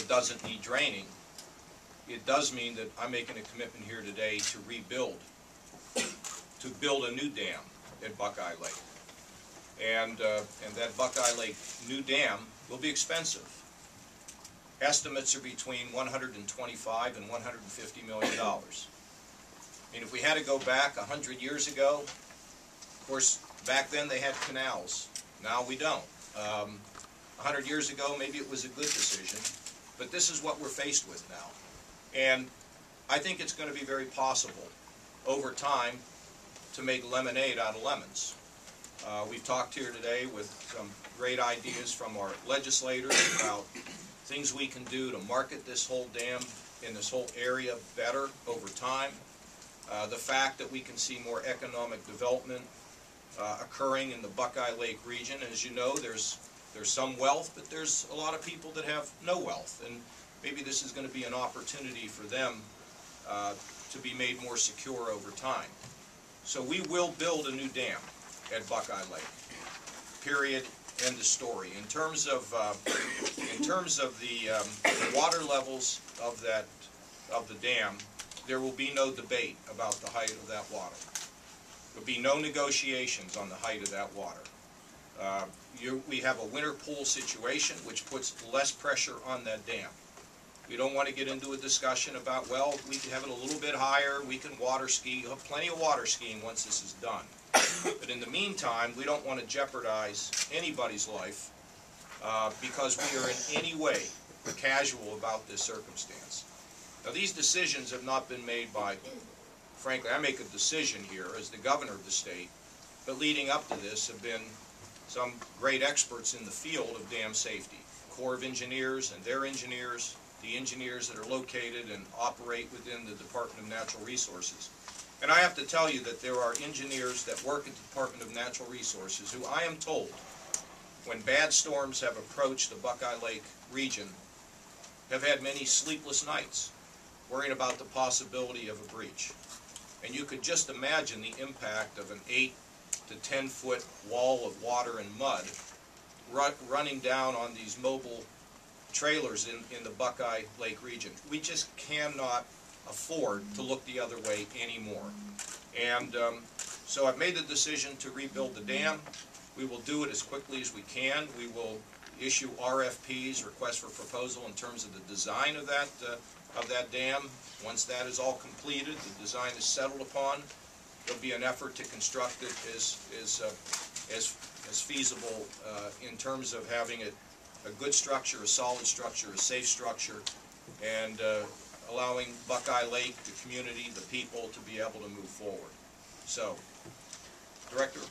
that doesn't need draining, it does mean that I'm making a commitment here today to rebuild, to build a new dam at Buckeye Lake. And that Buckeye Lake new dam will be expensive. Estimates are between $125 and $150 million. I mean, if we had to go back 100 years ago, of course, back then they had canals. Now we don't. 100 years ago, maybe it was a good decision, but this is what we're faced with now. And I think it's going to be very possible over time to make lemonade out of lemons. We've talked here today with some great ideas from our legislators about things we can do to market this whole dam in this whole area better over time. The fact that we can see more economic development occurring in the Buckeye Lake region. As you know, there's some wealth, but there's a lot of people that have no wealth, and maybe this is going to be an opportunity for them to be made more secure over time. So we will build a new dam at Buckeye Lake. Period. End of story. In terms of the water levels of the dam, there will be no debate about the height of that water. There will be no negotiations on the height of that water. We have a winter pool situation which puts less pressure on that dam. We don't want to get into a discussion about, well, we can have it a little bit higher, we can water ski. You'll have plenty of water skiing once this is done. But in the meantime, we don't want to jeopardize anybody's life because we are in any way casual about this circumstance. Now, these decisions have not been made by, frankly, I make a decision here as the governor of the state, but leading up to this have been some great experts in the field of dam safety, Corps of Engineers and their engineers, the engineers that are located and operate within the Department of Natural Resources. And I have to tell you that there are engineers that work at the Department of Natural Resources who, I am told, when bad storms have approached the Buckeye Lake region, have had many sleepless nights worrying about the possibility of a breach. And you could just imagine the impact of an 8 to 10 foot wall of water and mud running down on these mobile trailers in the Buckeye Lake region. We just cannot afford to look the other way anymore. And so I've made the decision to rebuild the dam. We will do it as quickly as we can. We will issue RFPs, requests for proposal, in terms of the design of that dam. Once that is all completed, the design is settled upon, there'll be an effort to construct it as feasible in terms of having it a good structure, a solid structure, a safe structure, and allowing Buckeye Lake, the community, the people to be able to move forward. So, Director.